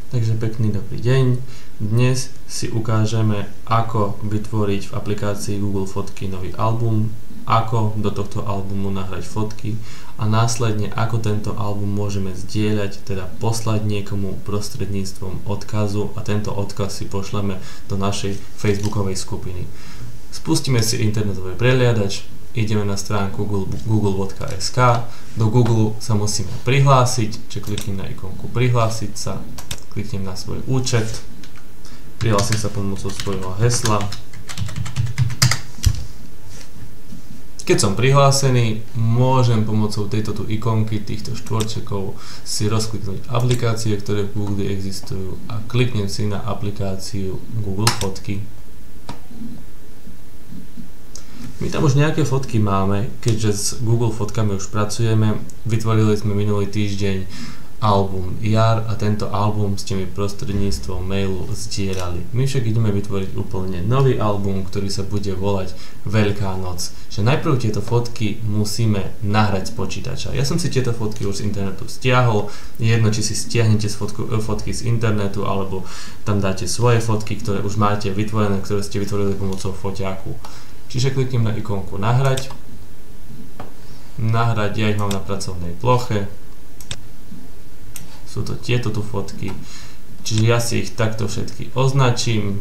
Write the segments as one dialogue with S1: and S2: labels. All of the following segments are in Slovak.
S1: Takže pekný dobrý deň. Dnes si ukážeme, ako vytvoriť v aplikácii Google Fotky nový album, ako do tohto albumu nahrať fotky a následne ako tento album môžeme zdieľať, teda poslať niekomu prostredníctvom odkazu a tento odkaz si pošleme do našej facebookovej skupiny. Spustíme si internetový prehliadač, ideme na stránku google.sk, do Google sa musíme prihlásiť, čiže kliknem na ikonku prihlásiť sa, kliknem na svoj účet, prihlásim sa pomocou svojho hesla. Keď som prihlásený, môžem pomocou tejto ikonky, týchto štvorčekov si rozkliknúť aplikácie, ktoré v Google existujú a kliknem si na aplikáciu Google Fotky. My tam už nejaké fotky máme, keďže s Google Fotkami už pracujeme. Vytvorili sme minulý týždeň album Jar a tento album ste mi prostredníctvom mailu zdieľali. My však ideme vytvoriť úplne nový album, ktorý sa bude volať Veľká noc. Že najprv tieto fotky musíme nahrať z počítača. Ja som si tieto fotky už z internetu stiahol. Jedno, či si stiahnete fotky z internetu, alebo tam dáte svoje fotky, ktoré už máte vytvorené, ktoré ste vytvorili pomocou foťáku. Čiže kliknem na ikonku nahrať. Nahrať, ja ich mám na pracovnej ploche. Sú to tieto tu fotky, čiže ja si ich takto všetky označím,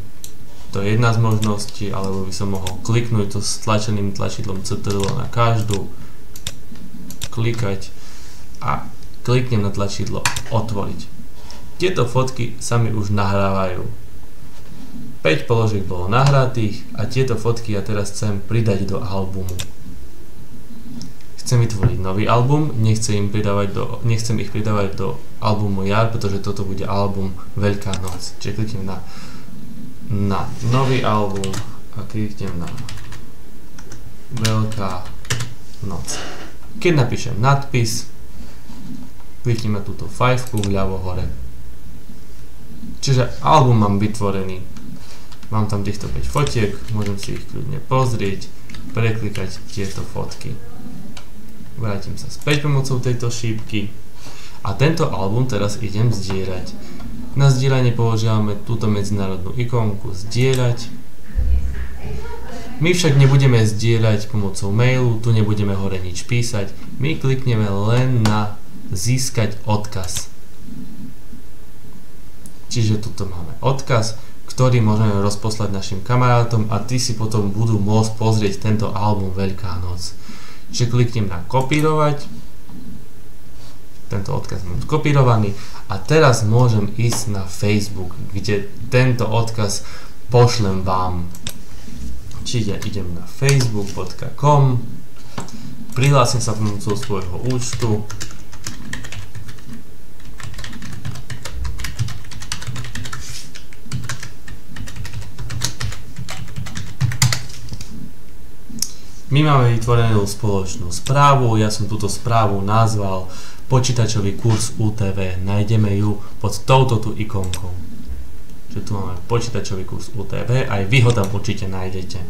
S1: to je jedna z možností, alebo by som mohol kliknúť to s tlačeným tlačidlom Ctrl na každú, klikať a kliknem na tlačidlo otvoriť. Tieto fotky sa mi už nahrávajú. 5 položiek bolo nahratých a tieto fotky ja teraz chcem pridať do albumu. Chcem vytvoriť nový album, nechcem ich pridávať do albumu Jar, pretože toto bude album Veľká noc. Čiže kliknem na nový album a kliknem na Veľká noc. Keď napíšem nadpis, kliknem na túto fajfku vľavo hore. Čiže album mám vytvorený. Mám tam týchto 5 fotiek, môžem si ich kľudne pozrieť, preklikať tieto fotky. Vrátim sa späť pomocou tejto šípky a tento album teraz idem zdieľať. Na zdieľanie používame túto medzinárodnú ikonku zdieľať. My však nebudeme zdieľať pomocou mailu, tu nebudeme hore nič písať, my klikneme len na získať odkaz. Čiže tuto máme odkaz, ktorý môžeme rozposlať našim kamarátom a tí si potom budú môcť pozrieť tento album Veľká noc. Čiže kliknem na kopírovať, tento odkaz mám skopírovaný a teraz môžem ísť na Facebook, kde tento odkaz pošlem vám. Čiže idem na facebook.com, prihlásim sa pomocou svojho účtu, my máme vytvorenú spoločnú správu, ja som túto správu nazval počítačový kurz UTV, nájdeme ju pod touto tu ikonkou. Čiže tu máme počítačový kurz UTV, aj vy ho tam určite nájdete.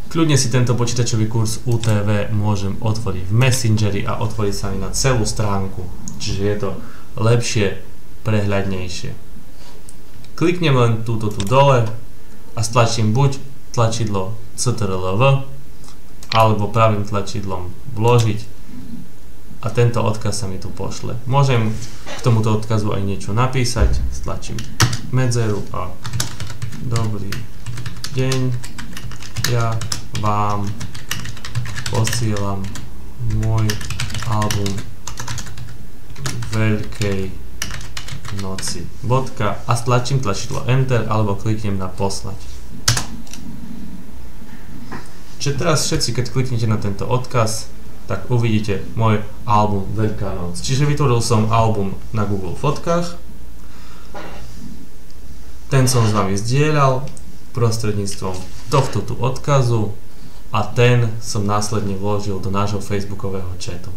S1: Kľudne si tento počítačový kurz UTV môžem otvoriť v Messengeri a otvoriť sa mi na celú stránku, čiže je to lepšie, prehľadnejšie. Kliknem len túto tu dole a stlačím buď tlačidlo Ctrl+V alebo pravým tlačidlom vložiť a tento odkaz sa mi tu pošle. Môžem k tomuto odkazu aj niečo napísať, stlačím medzeru a dobrý deň, ja vám posielam môj album Veľkej noci. Bodka a stlačím tlačidlo Enter alebo kliknem na poslať. Čiže teraz všetci, keď kliknete na tento odkaz, tak uvidíte môj album Veľká noc. Čiže vytvoril som album na Google Fotkách. Ten som s vami zdieľal prostredníctvom tohto tu odkazu a ten som následne vložil do nášho facebookového chatu.